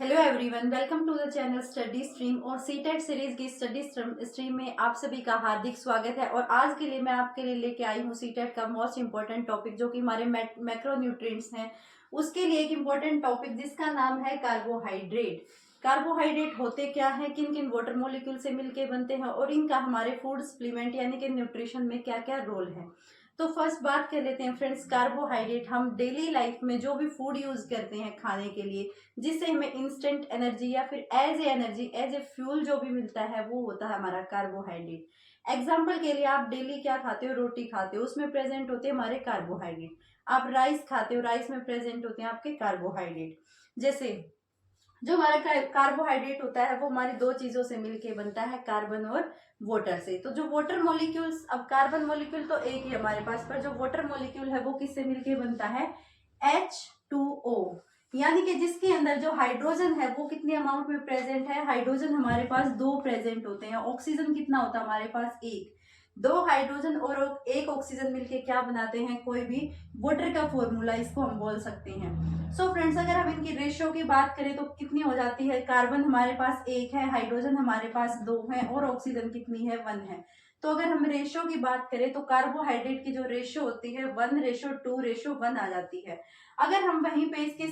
Hello everyone, welcome to the channel study stream और CTET series की study stream में आप सभी का हार्दिक स्वागत है। और आज के लिए मैं आपके लिए लेके आई हूँ सीटेट का मोस्ट इंपॉर्टेंट टॉपिक, जो कि हमारे मैक्रोन्यूट्रिएंट्स हैं उसके लिए एक इम्पोर्टेंट टॉपिक, जिसका नाम है कार्बोहाइड्रेट। कार्बोहाइड्रेट होते क्या है, किन किन वाटर मॉलिक्यूल से मिलके बनते हैं और इनका हमारे फूड सप्लीमेंट यानी कि न्यूट्रिशन में क्या क्या रोल है। तो फर्स्ट बात कर लेते हैं फ्रेंड्स, कार्बोहाइड्रेट हम डेली लाइफ में जो भी फूड यूज करते हैं खाने के लिए, जिससे हमें इंस्टेंट एनर्जी या फिर as a energy, as a fuel जो भी मिलता है, वो होता है हमारा कार्बोहाइड्रेट। एग्जाम्पल के लिए, आप डेली क्या खाते हो? रोटी खाते हो, उसमें प्रेजेंट होते हैं हमारे कार्बोहाइड्रेट। आप राइस खाते हो, राइस में प्रेजेंट होते हैं आपके कार्बोहाइड्रेट। जैसे जो हमारा कार्बोहाइड्रेट होता है वो हमारी दो चीजों से मिलके बनता है, कार्बन और वाटर से। तो जो वाटर मॉलिक्यूल्स, अब कार्बन मॉलिक्यूल तो एक ही हमारे पास, पर जो वाटर मॉलिक्यूल है वो किससे मिलके बनता है? H2O, यानी कि जिसके अंदर जो हाइड्रोजन है वो कितने अमाउंट में प्रेजेंट है? हाइड्रोजन हमारे पास दो प्रेजेंट होते हैं। ऑक्सीजन कितना होता है हमारे पास? एक। दो हाइड्रोजन और एक ऑक्सीजन मिलके क्या बनाते हैं? कोई भी वाटर का फॉर्मूला इसको हम बोल सकते हैं। सो फ्रेंड्स, अगर हम इनकी रेशियो की बात करें तो कितनी हो जाती है? कार्बन हमारे पास एक है, हाइड्रोजन हमारे पास दो है और ऑक्सीजन कितनी है? 1 है। तो अगर हम रेशियो की बात करें तो कार्बोहाइड्रेट की जो रेशियो होती है 1:2:1 आ जाती है। अगर हम वहीं पे इसके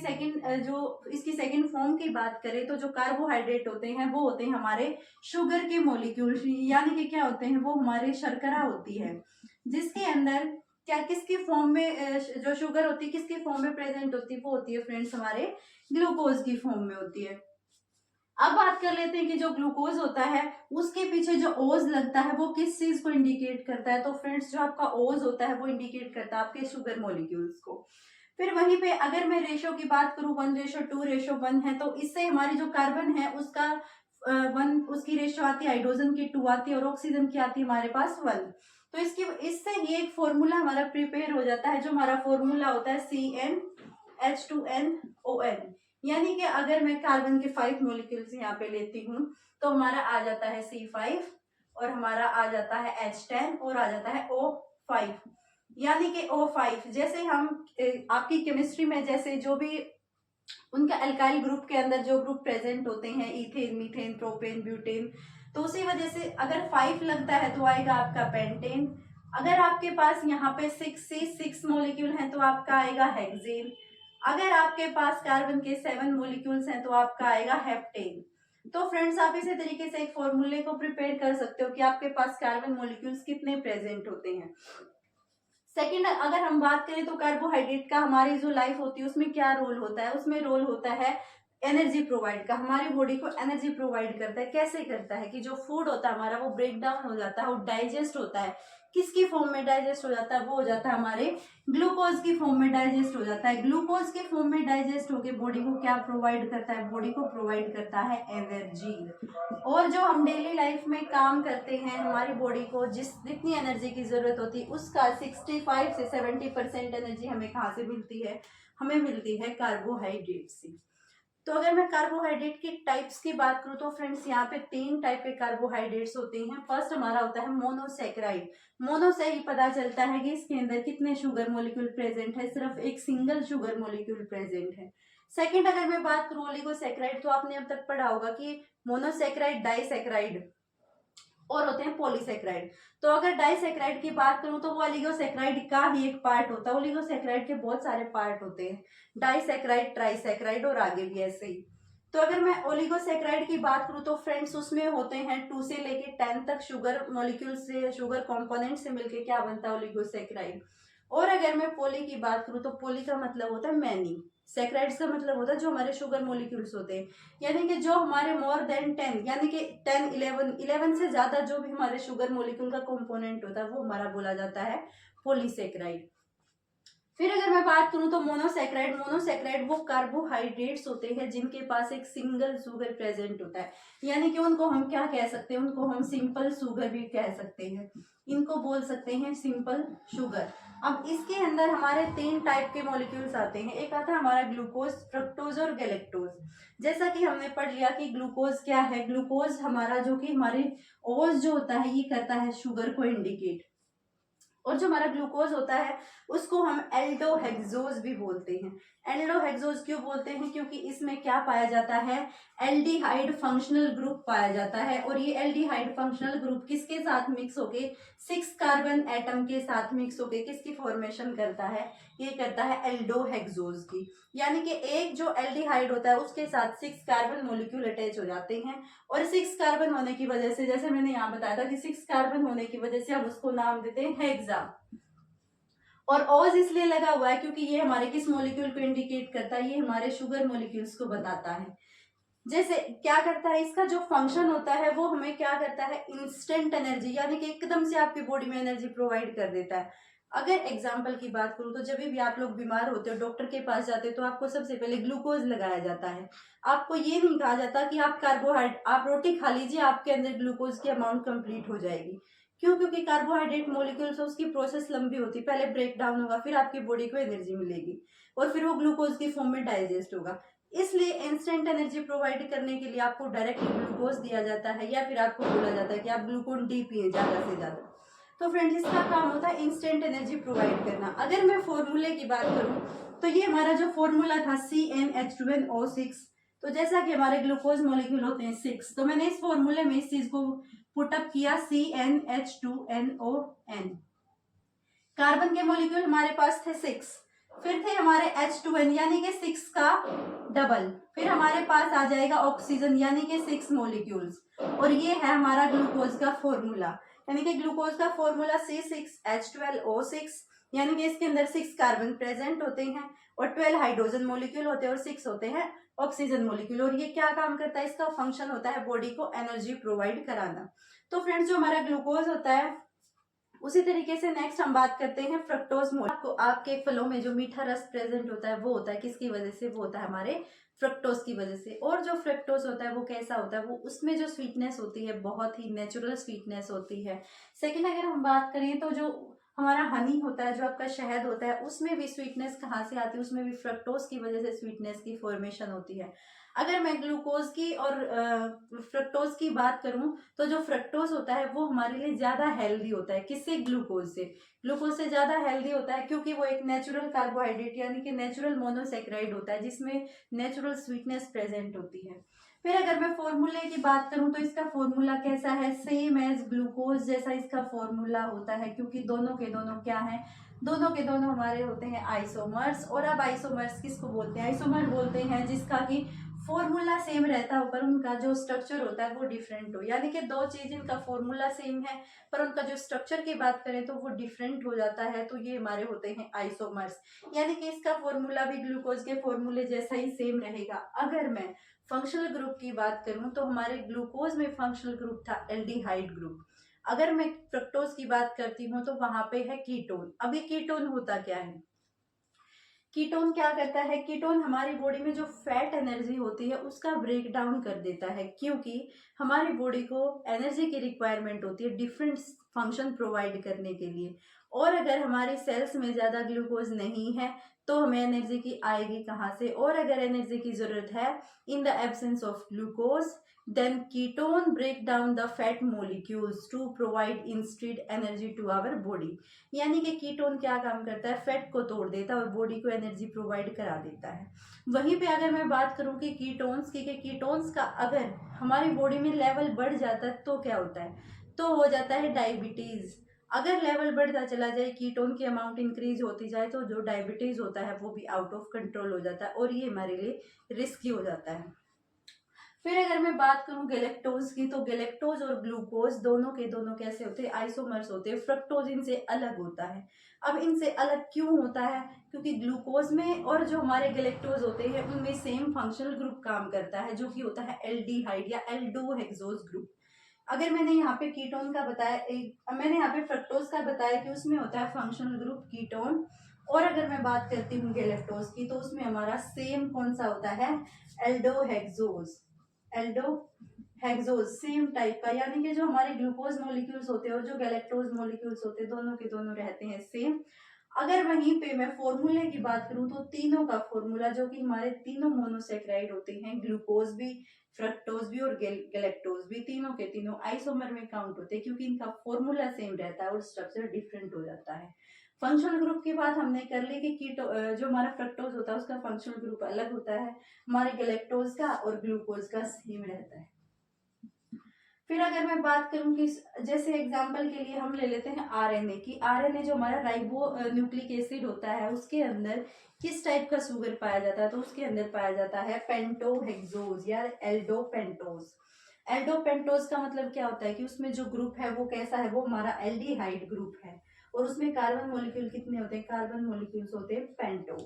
सेकंड फॉर्म की बात करें तो जो कार्बोहाइड्रेट होते हैं वो होते हैं हमारे शुगर के मॉलिक्यूल, यानी कि क्या होते हैं? वो हमारे शर्करा होती है, जिसके अंदर क्या किसकी फॉर्म में जो शुगर होती है किसकी फॉर्म में प्रेजेंट होती है? वो होती है फ्रेंड्स हमारे ग्लूकोज की फॉर्म में होती है। अब बात कर लेते हैं कि जो ग्लूकोज होता है उसके पीछे जो ओज लगता है वो किस चीज को इंडिकेट करता है? तो फ्रेंड्स, जो आपका ओज होता है वो इंडिकेट करता है आपके शुगर मॉलिक्यूल्स को। फिर वहीं पे अगर मैं रेशो की बात करूं, 1:2:1 है, तो इससे हमारी जो कार्बन है उसका 1, उसकी रेशो आती है, हाइड्रोजन की 2 आती है और ऑक्सीजन की आती है हमारे पास 1। तो इससे ये एक फॉर्मूला हमारा प्रिपेयर हो जाता है, जो हमारा फॉर्मूला होता है CnH2nOn। यानी कि अगर मैं कार्बन के 5 मॉलिक्यूल्स यहाँ पे लेती हूँ तो हमारा आ जाता है C5 और हमारा आ जाता है H10 और आ जाता है O5। यानी कि O5 जैसे हम आपकी केमिस्ट्री में जैसे जो भी उनका अल्काइल ग्रुप के अंदर जो ग्रुप प्रेजेंट होते हैं, इथेन, मीथेन, प्रोपेन, ब्यूटेन, तो उसी वजह से अगर 5 लगता है तो आएगा आपका पेंटेन। अगर आपके पास यहाँ पे 6 मॉलिक्यूल हैं तो आपका आएगा हेक्सेन। अगर आपके पास कार्बन के 7 मॉलिक्यूल्स हैं तो आपका आएगा हेप्टेन। तो फ्रेंड्स, आप इसी तरीके से एक फॉर्मूले को प्रिपेयर कर सकते हो कि आपके पास कार्बन मॉलिक्यूल्स कितने प्रेजेंट होते हैं। सेकेंड, अगर हम बात करें तो कार्बोहाइड्रेट का हमारी जो लाइफ होती है उसमें क्या रोल होता है? उसमें रोल होता है एनर्जी प्रोवाइड का। हमारी बॉडी को एनर्जी प्रोवाइड करता है। कैसे करता है? कि जो फूड होता है हमारा वो ब्रेक डाउन हो जाता है और डाइजेस्ट होता है। किसकी फॉर्म में डाइजेस्ट हो जाता है? वो हो जाता है हमारे ग्लूकोज की फॉर्म में डाइजेस्ट हो जाता है। ग्लूकोज की फॉर्म में डाइजेस्ट होकर बॉडी को क्या प्रोवाइड करता है? बॉडी को प्रोवाइड करता है एनर्जी। और जो हम डेली लाइफ में काम करते हैं, हमारी बॉडी को जितनी एनर्जी की जरूरत होती है उसका 65 से 70% एनर्जी हमें कहाँ से मिलती है? हमें मिलती है कार्बोहाइड्रेट से। तो अगर मैं कार्बोहाइड्रेट के टाइप्स की बात करूं तो फ्रेंड्स, यहाँ पे 3 टाइप के कार्बोहाइड्रेट्स होते हैं। फर्स्ट हमारा होता है मोनोसेक्राइड। मोनो से ही पता चलता है कि इसके अंदर कितने शुगर मॉलिक्यूल प्रेजेंट है, सिर्फ एक सिंगल शुगर मॉलिक्यूल प्रेजेंट है। सेकेंड, अगर मैं बात करूं ओलिगोसेक्राइड, तो आपने अब तक पढ़ा होगा कि मोनोसेक्राइड, डाइसेक्राइड और होते हैं पॉलीसेक्राइड। तो अगर डाइसेक्राइड की बात करूं तो वो ओलिगोसेक्राइड का ही एक पार्ट होता है। ओलिगोसेक्राइड के बहुत सारे पार्ट होते हैं, डाइसेक्राइड, ट्राइसेक्राइड और आगे भी ऐसे ही। तो अगर मैं ओलिगोसेक्राइड की बात करूं तो फ्रेंड्स, उसमें होते हैं 2 से लेके 10 तक शुगर मॉलिक्यूल से, शुगर कंपोनेंट से मिलके क्या बनता है? ओलिगोसेक्राइड। और अगर मैं पॉली की बात करूं तो पॉली का मतलब होता है मैनी, सेक्राइड्स का मतलब होता है जो हमारे शुगर मॉलिक्यूल्स होते हैं, यानी कि जो हमारे मोर देन 10, यानी कि 10, 11 से ज्यादा जो भी हमारे शुगर मॉलिक्यूल का कंपोनेंट होता है वो हमारा बोला जाता है पॉलीसेक्राइड। फिर अगर मैं बात करूं तो मोनोसेक्राइड। मोनोसेक्राइड वो कार्बोहाइड्रेट्स होते हैं जिनके पास एक सिंगल शुगर प्रेजेंट होता है, यानी कि उनको हम क्या कह सकते हैं? उनको हम सिंपल शुगर भी कह सकते हैं। इनको बोल सकते हैं सिंपल शुगर। अब इसके अंदर हमारे 3 टाइप के मॉलिक्यूल्स आते हैं। एक आता है हमारा ग्लूकोज, फ्रक्टोज और गैलेक्टोज। जैसा कि हमने पढ़ लिया कि ग्लूकोज क्या है। ग्लूकोज हमारा जो कि हमारे ओज जो होता है ये करता है शुगर को इंडिकेट, और जो हमारा ग्लूकोज होता है उसको हम एल्डोहेक्सोज भी बोलते हैं। एल्डोहेक्सोज क्यों बोलते हैं? क्योंकि इसमें क्या पाया जाता है, एल्डिहाइड फंक्शनल ग्रुप पाया जाता है। और ये एल्डिहाइड फंक्शनल ग्रुप किसके साथ मिक्स होके, 6 कार्बन एटम के साथ मिक्स होके किसकी फॉर्मेशन करता है, ये करता है एल्डोहेक्सोज की। यानी कि एक जो एल्डिहाइड होता है उसके साथ 6 कार्बन मोलिक्यूल अटैच हो जाते हैं, और 6 कार्बन होने की वजह से, जैसे मैंने यहाँ बताया था कि 6 कार्बन होने की वजह से हम उसको नाम देते हैं हेक्सा। और ओज इसलिए लगा हुआ है क्योंकि ये हमारे किस मॉलिक्यूल को इंडिकेट करता है, ये हमारे शुगर मॉलिक्यूल्स को बताता है। जैसे क्या करता है, इसका जो फंक्शन होता है वो हमें क्या करता है, इंस्टेंट एनर्जी, यानी कि एकदम से आपकी बॉडी में एनर्जी प्रोवाइड कर देता है। अगर एग्जाम्पल की बात करूं तो जब भी आप लोग बीमार होते हो, डॉक्टर के पास जाते हो, तो आपको सबसे पहले ग्लूकोज लगाया जाता है। आपको ये नहीं कहा जाता कि आप आप रोटी खा लीजिए, आपके अंदर ग्लूकोज की अमाउंट कंप्लीट हो जाएगी। क्यों? क्योंकि कार्बोहाइड्रेट मॉलिक्यूल्स उसकी प्रोसेस लंबी होती है, पहले ब्रेक डाउन होगा, फिर आपकी बॉडी को एनर्जी मिलेगी, और फिर वो ग्लूकोज की फॉर्म में डाइजेस्ट होगा। इसलिए इंस्टेंट एनर्जी प्रोवाइड करने के लिए आपको डायरेक्ट ग्लूकोज दिया जाता है, या फिर आपको बोला जाता है कि आप ग्लूकोन डी पिए ज्यादा से ज्यादा। तो फ्रेंड्स, इसका काम होता है इंस्टेंट एनर्जी प्रोवाइड करना। अगर मैं फॉर्मूले की बात करूं तो ये हमारा जो फॉर्मूला था CnH2nO6, तो जैसा कि हमारे ग्लूकोज मॉलिक्यूल होते हैं 6, तो मैंने इस फॉर्मूले में इस चीज को पुटअप किया CnH2nOn। कार्बन के मॉलिक्यूल हमारे पास थे 6, फिर थे हमारे H2n यानी कि 6 का डबल, फिर हमारे पास आ जाएगा ऑक्सीजन यानी कि 6 मॉलिक्यूल्स, और ये है हमारा ग्लूकोज का फॉर्मूला। यानी कि ग्लूकोज का फॉर्मूला C6H12O6, यानी कि इसके अंदर 6 कार्बन प्रेजेंट होते हैं और 12 हाइड्रोजन मॉलिक्यूल होते हैं और 6 होते हैं ऑक्सीजन मॉलिक्यूल। और ये क्या काम करता है, इसका फंक्शन होता है बॉडी को एनर्जी प्रोवाइड कराना। तो फ्रेंड्स, जो हमारा ग्लूकोज होता है, उसी तरीके से नेक्स्ट हम बात करते हैं फ्रक्टोज मोल। आपको आपके फलों में जो मीठा रस प्रेजेंट होता है वो होता है किसकी वजह से, वो होता है हमारे फ्रक्टोज की वजह से। और जो फ्रक्टोज होता है वो कैसा होता है, वो उसमें जो स्वीटनेस होती है बहुत ही नेचुरल स्वीटनेस होती है। सेकेंड, अगर हम बात करें तो जो हमारा हनी होता है, जो आपका शहद होता है, उसमें भी स्वीटनेस कहाँ से आती है, उसमें भी फ्रक्टोज की वजह से स्वीटनेस की फॉर्मेशन होती है। अगर मैं ग्लूकोज की और फ्रक्टोज की बात करूं तो जो फ्रक्टोज होता है वो हमारे लिए ज्यादा हेल्दी होता है, किससे, ग्लूकोज से। ग्लूकोज से ज्यादा हेल्दी होता है क्योंकि वो एक नेचुरल कार्बोहाइड्रेट यानी कि नेचुरल मोनोसेक्राइड होता है, जिसमें नेचुरल स्वीटनेस प्रेजेंट होती है। फिर अगर मैं फॉर्मूले की बात करूं तो इसका फॉर्मूला कैसा है, सेम एज ग्लूकोज जैसा इसका फॉर्मूला होता है, क्योंकि दोनों के दोनों क्या है, दोनों के दोनों हमारे होते हैं आइसोमर्स। और अब आइसोमर्स किसको बोलते हैं, आइसोमर बोलते हैं जिसका कि फॉर्मूला सेम रहता हो पर उनका जो स्ट्रक्चर होता है वो डिफरेंट हो। यानी कि दो चीज इनका फॉर्मूला सेम है पर उनका जो स्ट्रक्चर की बात करें तो वो डिफरेंट हो जाता है, तो ये हमारे होते हैं आइसोमर्स। यानी कि इसका फॉर्मूला भी ग्लूकोज के फॉर्मूले जैसा ही सेम रहेगा। अगर मैं फंक्शनल ग्रुप की बात करूं तो हमारे ग्लूकोज में फंक्शनल ग्रुप था एल्डिहाइड ग्रुप। अगर मैं फ्रक्टोज की बात करती हूँ तो वहां पे है कीटोन। अब ये कीटोन होता क्या है, कीटोन क्या करता है, कीटोन हमारी बॉडी में जो फैट एनर्जी होती है उसका ब्रेक डाउन कर देता है, क्योंकि हमारी बॉडी को एनर्जी की रिक्वायरमेंट होती है डिफरेंट फंक्शन प्रोवाइड करने के लिए। और अगर हमारी सेल्स में ज्यादा ग्लूकोज नहीं है तो हमें एनर्जी की आएगी कहाँ से, और अगर एनर्जी की जरूरत है in the absence of glucose, then ketone break down the fat molecules to provide instead energy to our body। यानी कि कीटोन क्या काम करता है, फैट को तोड़ देता है और बॉडी को एनर्जी प्रोवाइड करा देता है। वहीं पे अगर मैं बात करूं कि कीटोन्स की, कीटोन्स का अगर हमारी बॉडी में लेवल बढ़ जाता है तो क्या होता है, तो हो जाता है डायबिटीज। अगर लेवल बढ़ता चला जाए, कीटोन की अमाउंट इंक्रीज होती जाए, तो जो डायबिटीज होता है वो भी आउट ऑफ कंट्रोल हो जाता है और ये हमारे लिए रिस्की हो जाता है। फिर अगर मैं बात करूं गैलेक्टोज की, तो गैलेक्टोज और ग्लूकोज दोनों के दोनों कैसे होते हैं, आइसोमर्स होते हैं। फ्रक्टोज इनसे अलग होता है। अब इनसे अलग क्यों होता है, क्योंकि ग्लूकोज में और जो हमारे गैलेक्टोज होते हैं उनमें सेम फंक्शनल ग्रुप काम करता है, जो कि होता है एल्डिहाइड या एल्डोहेक्सोज ग्रुप। अगर मैंने यहाँ पे कीटोन का बताया, मैंने यहाँ पे फ्रक्टोज का बताया कि उसमें होता है फंक्शनल ग्रुप कीटोन। और अगर मैं बात करती हूँ गैलेक्टोज की, तो उसमें हमारा सेम कौन सा होता है, एल्डोहेक्सोज। एल्डोहेक्सोज सेम टाइप का, यानी कि जो हमारे ग्लूकोज मॉलिक्यूल्स होते हैं और जो गैलेक्टोज मॉलिक्यूल्स होते हैं दोनों के दोनों रहते हैं सेम। अगर वहीं पे मैं फॉर्मूले की बात करूं तो तीनों का फॉर्मूला, जो कि हमारे तीनों मोनोसेक्राइड होते हैं, ग्लूकोज भी, फ्रक्टोज भी और गैलेक्टोज भी, तीनों के तीनों आइसोमर में काउंट होते हैं, क्योंकि इनका फॉर्मूला सेम रहता है और स्ट्रक्चर डिफरेंट हो जाता है। फंक्शनल ग्रुप की बात हमने कर ली कि कीटो जो हमारा फ्रक्टोज होता है उसका फंक्शनल ग्रुप अलग होता है, हमारे गैलेक्टोज का और ग्लूकोज का सेम रहता है। फिर अगर मैं बात करूं कि जैसे एग्जांपल के लिए हम ले लेते हैं आरएनए की, आरएनए जो हमारा राइबो न्यूक्लिक एसिड होता है उसके अंदर किस टाइप का शुगर पाया जाता है, तो उसके अंदर पाया जाता है पेंटोहेक्सोज या एल्डोपेंटोज। एल्डोपेंटोज का मतलब क्या होता है कि उसमें जो ग्रुप है वो कैसा है, वो हमारा एल्डिहाइड ग्रुप है और उसमें कार्बन मॉलिक्यूल कितने होते हैं, कार्बन मॉलिक्यूल्स होते हैं पेंटो,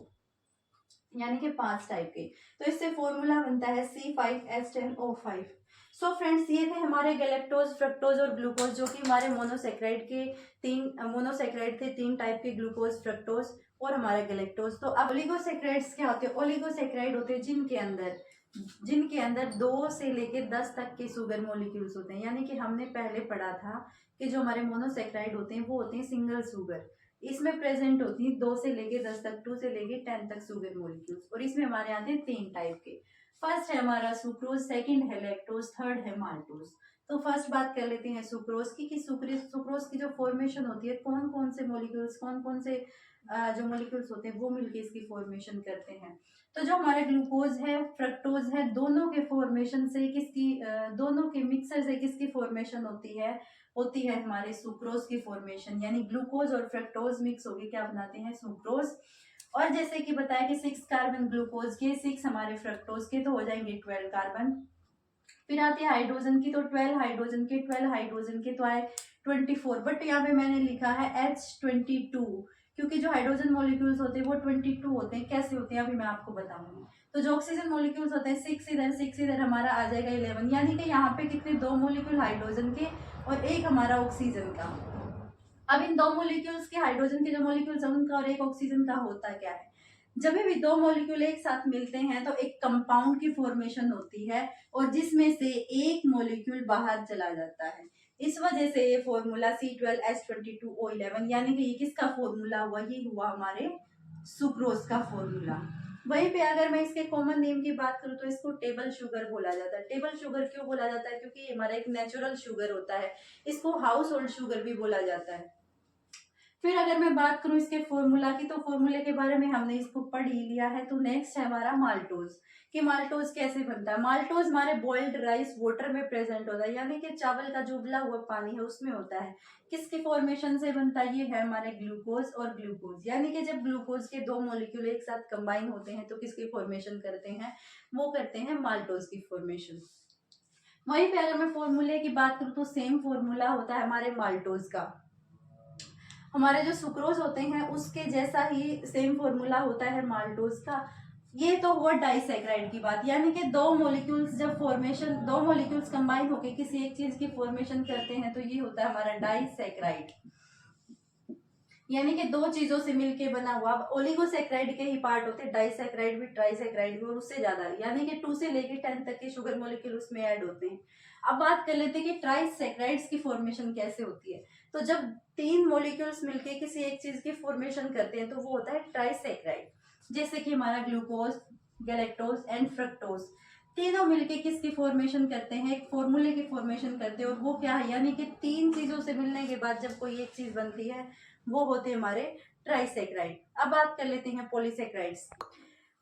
यानी कि 5 टाइप के। तो इससे फॉर्मूला बनता है C5H10O5। सो फ्रेंड्स, ये थे हमारे गैलेक्टोज, फ्रक्टोज और ग्लूकोज, जो कि हमारे मोनोसेक्राइड के मोनोसेक्राइड थे, 3 टाइप के, ग्लूकोज, फ्रक्टोज और हमारा गैलेक्टोज। तो अब ओलिगोसेक्राइड्स क्या होते हैं, ओलिगोसेक्राइड होते हैं जिनके अंदर 2 से लेके 10 तक के शुगर मॉलिक्यूल्स होते हैं, यानी कि हमने पहले पढ़ा था कि जो हमारे मोनोसेक्राइड होते हैं वो होते हैं सिंगल शुगर, इसमें प्रेजेंट होती है 2 से लेके 10 तक, 2 से लेके 10 तक शुगर मॉलिक्यूल्स, और इसमें हमारे आते हैं 3 टाइप के। फर्स्ट है हमारा सुक्रोज, सेकंड है लैक्टोज, थर्ड है माल्टोज। तो फर्स्ट बात कर लेते हैं सुक्रोज की, कि सुक्रोज की जो फॉर्मेशन होती है, कौन कौन से मॉलिक्यूल्स, कौन कौन से जो मॉलिक्यूल्स होते हैं वो मिलके इसकी फॉर्मेशन करते हैं। तो जो हमारे ग्लूकोज है, फ्रक्टोज है, दोनों के फॉर्मेशन से दोनों के मिक्सर से किसकी फॉर्मेशन होती है हमारे सुक्रोज की फॉर्मेशन, यानी ग्लूकोज और फ्रक्टोज मिक्स होके क्या बनाते हैं, सुक्रोज। और जैसे कि बताया कि 6 कार्बन ग्लूकोज के, 6 हमारे फ्रक्टोज के, तो हो जाएंगे 12 कार्बन। फिर आते हैं हाइड्रोजन की, तो 12 हाइड्रोजन के, 12 हाइड्रोजन के तो आए 24, बट यहाँ पे मैंने लिखा है H22, क्योंकि जो हाइड्रोजन मॉलिक्यूल्स होते हैं वो 22 होते हैं। कैसे होते हैं अभी मैं आपको बताऊंगी। तो जो ऑक्सीजन मॉलिक्यूल्स होते हैं 6 इधर हमारा आ जाएगा 11, यानी कि यहाँ पे कितने, 2 मॉलिक्यूल हाइड्रोजन के और 1 हमारा ऑक्सीजन का। अब इन 2 मॉलिक्यूल्स के, हाइड्रोजन के जो मॉलिक्यूल्स है उनका और 1 ऑक्सीजन का होता क्या है, जब भी 2 मॉलिक्यूल एक साथ मिलते हैं तो एक कंपाउंड की फॉर्मेशन होती है और जिसमें से एक मॉलिक्यूल बाहर चला जाता है। इस वजह से ये फॉर्मूला C12H22O11, यानी कि ये किसका फॉर्मूला हुआ, ये हुआ हमारे सुक्रोज का फॉर्मूला। वहीं पे अगर मैं इसके कॉमन नेम की बात करूं तो इसको टेबल शुगर बोला जाता है। टेबल शुगर क्यों बोला जाता है, क्योंकि ये हमारा एक नेचुरल शुगर होता है। इसको हाउस होल्ड शुगर भी बोला जाता है। फिर अगर मैं बात करूं इसके फॉर्मूला की, तो फॉर्मूले के बारे में हमने इसको पढ़ ही लिया है। तो नेक्स्ट है हमारा माल्टोज, कि माल्टोज कैसे बनता है। माल्टोज हमारे बॉइल्ड राइस वाटर में प्रेजेंट होता है, यानी कि चावल का जो उबला हुआ पानी है उसमें होता है। किसके फॉर्मेशन से बनता है, ये है हमारे ग्लूकोज और ग्लूकोज, यानी कि जब ग्लूकोज के 2 मॉलिक्यूल एक साथ कंबाइन होते हैं तो किसकी फॉर्मेशन करते हैं, वो करते हैं माल्टोज की फॉर्मेशन। वहीं पे अगर मैं फॉर्मूले की बात करूं तो सेम फॉर्मूला होता है हमारे माल्टोज का। हमारे जो सुक्रोज होते हैं उसके जैसा ही सेम फॉर्मूला होता है माल्टोज का। ये तो हुआ डाइसैक्राइड की बात, यानी कि 2 मॉलिक्यूल्स जब 2 मॉलिक्यूल्स कंबाइन होकर किसी एक चीज की फॉर्मेशन करते हैं तो ये होता है हमारा डाइसैक्राइड, यानी कि 2 चीजों से मिलके बना हुआ। ओलिगोसेक्राइड के ही पार्ट होते हैं, डाइसैक्राइड भी, ट्राइसैक्राइड भी और उससे ज्यादा, यानी कि 2 से लेके 10 तक के शुगर मॉलिक्यूल उसमें ऐड होते हैं। अब बात कर लेते हैं कि ट्राइसैक्राइड्स की फॉर्मेशन कैसे होती है। तो जब 3 मॉलिक्यूल्स मिलके किसी एक चीज की फॉर्मेशन करते हैं तो वो होता है ट्राइसैक्राइड, जैसे कि हमारा ग्लूकोज, गैलेक्टोज एंड फ्रक्टोज, तीनों मिलके किसकी फॉर्मेशन करते हैं, एक फॉर्मूले की फॉर्मेशन करते हैं। और वो क्या है, यानी कि 3 चीजों से मिलने के बाद जब कोई एक चीज बनती है वो होते हैं हमारे ट्राइसैक्राइड। अब बात कर लेते हैं पॉलीसैक्राइड्स।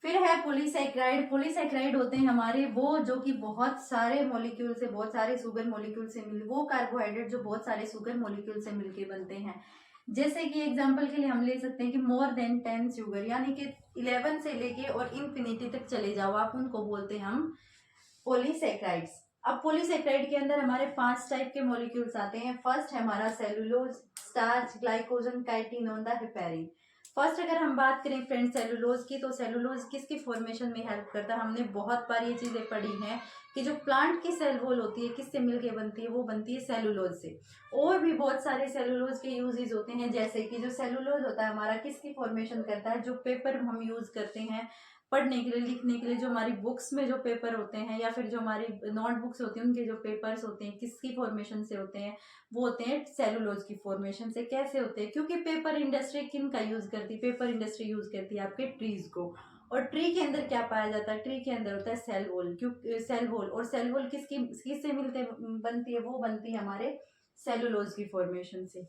फिर है पॉलीसैक्राइड। पॉलीसैक्राइड होते हैं हमारे वो जो कि बहुत सारे मॉलिक्यूल से, बहुत सारे शुगर मॉलिक्यूल से मिल, वो कार्बोहाइड्रेट जो बहुत सारे शुगर मॉलिक्यूल से मिलके बनते हैं। जैसे कि एग्जांपल के लिए हम ले सकते हैं कि मोर देन 10 शुगर, यानी कि 11 से लेके और इन्फिनिटी तक चले जाओ आप, उनको बोलते हैं हम पॉलीसैक्राइड्स। अब पॉलीसैक्राइड के अंदर हमारे 5 टाइप के मॉलिक्यूल्स आते हैं। फर्स्ट है हमारा cellulose, starch, glycogen, chitinone, heparin. First अगर हम बात करें फ्रेंड सेलुलोज की, तो सेलुलोज किसकी फॉर्मेशन में हेल्प करता है, हमने बहुत बार ये चीजें पढ़ी हैं कि जो प्लांट की सेल वॉल होती है किससे मिलके बनती है, वो बनती है सेलुलोज से। और भी बहुत सारे सेलुलोज के यूजेस होते हैं, जैसे कि जो सेलुलोज होता है हमारा किसकी फॉर्मेशन करता है, जो पेपर हम यूज करते हैं पढ़ने के लिए, लिखने के लिए, जो हमारी बुक्स में जो पेपर होते हैं या फिर जो हमारी नोटबुक्स होती हैं उनके जो पेपर्स होते हैं किसकी फॉर्मेशन से होते हैं, वो होते हैं सेलुलोज की फॉर्मेशन से। कैसे होते हैं? क्योंकि पेपर इंडस्ट्री किन का यूज करती है? पेपर इंडस्ट्री यूज करती है आपके ट्रीज को। और ट्री के अंदर क्या पाया जाता है? ट्री के अंदर होता है सेल वॉल। क्यों सेल वॉल? और सेल वॉल किससे मिलते बनती है? वो बनती है हमारे सेलुलोज की फॉर्मेशन से।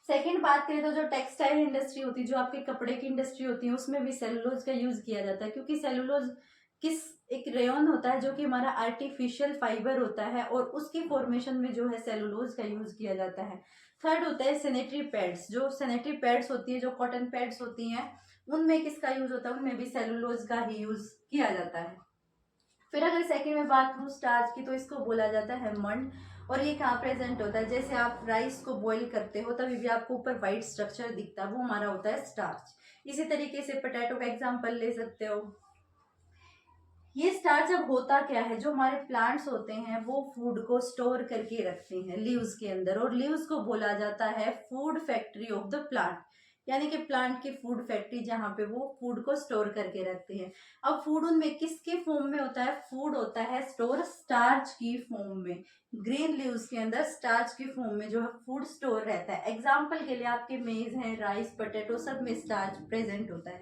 सेकंड बात करें तो जो टेक्सटाइल इंडस्ट्री होती है, जो आपके कपड़े की इंडस्ट्री होती है, उसमें भी सेलुलोज का यूज किया जाता है। क्योंकि सेलुलोज एक रेयन होता है जो कि हमारा आर्टिफिशियल फाइबर होता है और उसकी फॉर्मेशन में जो है सेलुलोज का यूज किया जाता है। थर्ड होता है सैनिटरी पैड्स। जो सैनिटरी पैड्स होती है, जो कॉटन पैड्स होती हैं, उनमें किसका यूज होता है? उनमें भी सेलुलोज का ही यूज किया जाता है। फिर अगर सेकंड में बात करूँ स्टार्च की, तो इसको बोला जाता है मंड। और ये कहाँ प्रेजेंट होता है? जैसे आप राइस को बॉईल करते हो तभी भी आपको ऊपर व्हाइट स्ट्रक्चर दिखता है, वो हमारा होता है स्टार्च। इसी तरीके से पोटैटो का एग्जांपल ले सकते हो। ये स्टार्च अब होता क्या है? जो हमारे प्लांट्स होते हैं वो फूड को स्टोर करके रखते हैं लीव्स के अंदर, और लीव्स को बोला जाता है food factory of the plant. यानी कि प्लांट की फूड फैक्ट्री, जहाँ पे वो फूड को स्टोर करके रखते हैं। अब फूड उनमें किसके फॉर्म में होता है? फूड होता है स्टोर स्टार्च की फॉर्म में। ग्रीन लीव्स के अंदर स्टार्च की फॉर्म में जो है फूड स्टोर रहता है। एग्जाम्पल के लिए आपके मेज है, राइस, पोटैटो, सब में स्टार्च प्रेजेंट होता है।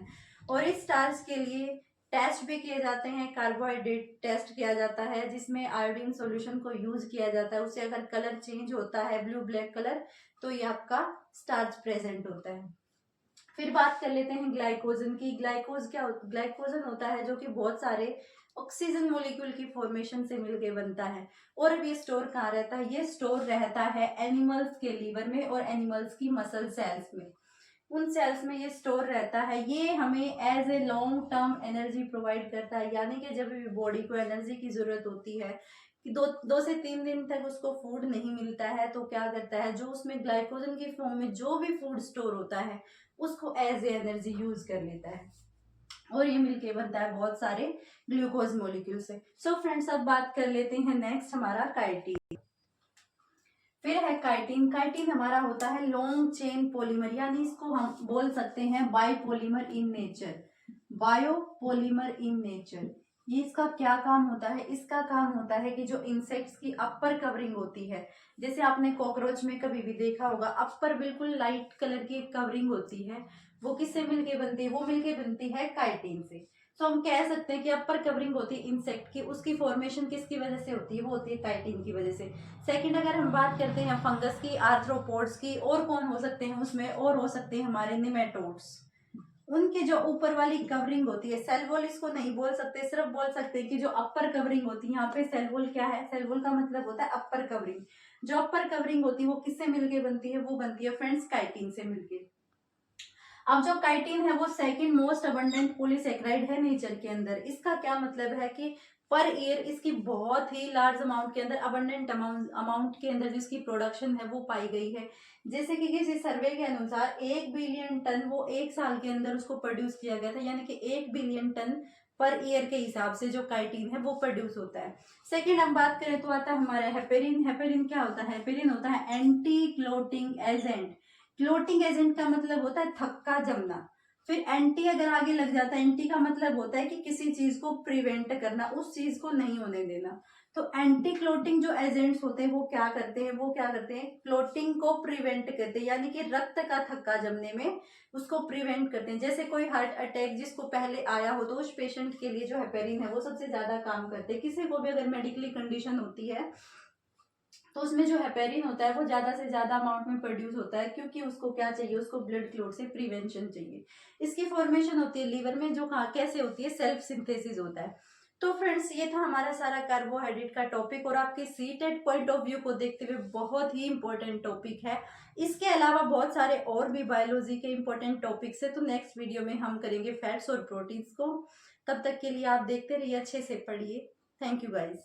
और इस स्टार्च के लिए टेस्ट भी किए जाते हैं। कार्बोहाइड्रेट टेस्ट किया जाता है जिसमें आयोडीन सॉल्यूशन को यूज किया जाता है। उससे अगर कलर चेंज होता है ब्लू ब्लैक कलर, तो ये आपका स्टार्च प्रेजेंट होता है। फिर बात कर लेते हैं ग्लाइकोजन की। ग्लाइकोजन होता है जो कि बहुत सारे ऑक्सीजन मोलिक्यूल की फॉर्मेशन से मिलके बनता है। और अब ये स्टोर कहाँ रहता है? ये स्टोर रहता है एनिमल्स के लीवर में और एनिमल्स की मसल सेल्स में। उन सेल्स में ये स्टोर रहता है। ये हमें as a long term energy provide करता है। यानी कि जब भी बॉडी को एनर्जी की जरूरत होती है कि 2 से 3 दिन तक उसको फूड नहीं मिलता है, तो क्या करता है? जो उसमें ग्लाइकोजन की फॉर्म में जो भी फूड स्टोर होता है उसको एज ए एनर्जी यूज कर लेता है, और ये मिलके बनता है बहुत सारे ग्लूकोज मोलिक्यूल से। सो फ्रेंड्स, अब बात कर लेते हैं नेक्स्ट हमारा काइटिन। फिर है काइटिन। काइटिन हमारा होता है लॉन्ग चेन पॉलीमर, यानी इसको हम बोल सकते हैं biopolymer in nature. Biopolymer in nature. ये इसका क्या काम होता है? इसका काम होता है कि जो इंसेक्ट्स की अपर कवरिंग होती है, जैसे आपने कॉकरोच में कभी भी देखा होगा, अपर बिल्कुल लाइट कलर की कवरिंग होती है, वो किससे मिलके बनती है? वो मिलके बनती है काइटिन से। तो हम कह सकते हैं कि अपर कवरिंग होती है इंसेक्ट की, उसकी फॉर्मेशन किसकी वजह से होती है? वो होती है काइटिन की वजह से। सेकंड, अगर हम बात करते हैं फंगस की, आर्थ्रोपोड्स की, और कौन हो सकते हैं उसमें? और हो सकते हैं हमारे निमेटोड्स। उनके जो ऊपर वाली कवरिंग होती है, सेल वॉल इसको नहीं बोल सकते, सिर्फ बोल सकते हैं कि जो अपर कवरिंग होती है। यहाँ पे सेल वॉल क्या है? सेल वॉल का मतलब होता है अपर कवरिंग। जो अपर कवरिंग होती है वो किससे मिलके बनती है? वो बनती है फ्रेंड्स काइटिन से मिलके। अब जो काइटिन है वो सेकंड मोस्ट अबंडेंट पॉलीसेकेराइड है नेचर के अंदर। इसका क्या मतलब है कि पर ईयर इसकी बहुत ही लार्ज अमाउंट के अंदर, अबंडेंट अमाउंट के अंदर जिसकी प्रोडक्शन है वो पाई गई है। जैसे कि किसी सर्वे के अनुसार 1 बिलियन टन वो 1 साल के अंदर उसको प्रोड्यूस किया गया था। यानी कि 1 बिलियन टन पर ईयर के हिसाब से जो काइटिन है वो प्रोड्यूस होता है। सेकेंड हम बात करें तो आता है हमारा हेपेरिन। हेपेरिन क्या होता है? हेपेरिन होता है anti clotting agent. Clotting agent का मतलब होता है थक्का जमना। फिर एंटी अगर आगे लग जाता है, एंटी का मतलब होता है कि किसी चीज को प्रिवेंट करना, उस चीज को नहीं होने देना। तो एंटी क्लोटिंग जो एजेंट्स होते हैं वो क्या करते हैं? वो क्या करते हैं? क्लोटिंग को प्रिवेंट करते हैं, यानी कि रक्त का थक्का जमने में उसको प्रिवेंट करते हैं। जैसे कोई हार्ट अटैक जिसको पहले आया हो, तो उस पेशेंट के लिए जो हेपेरिन है वो सबसे ज्यादा काम करते हैं। किसी को भी अगर मेडिकली कंडीशन होती है तो उसमें जो हेपेरिन होता है वो ज्यादा से ज्यादा अमाउंट में प्रोड्यूस होता है, क्योंकि उसको क्या चाहिए? उसको ब्लड क्लॉट से प्रिवेंशन चाहिए। इसकी फॉर्मेशन होती है लीवर में, जो कैसे होती है? सेल्फ सिंथेसिस होता है। तो फ्रेंड्स, ये था हमारा सारा कार्बोहाइड्रेट का टॉपिक, और आपके सीटेट पॉइंट ऑफ व्यू को देखते हुए बहुत ही इंपॉर्टेंट टॉपिक है। इसके अलावा बहुत सारे और भी बायोलॉजी के इंपॉर्टेंट टॉपिक्स है, तो नेक्स्ट वीडियो में हम करेंगे फैट्स और प्रोटीन्स को। तब तक के लिए आप देखते रहिए, अच्छे से पढ़िए। Thank you guys.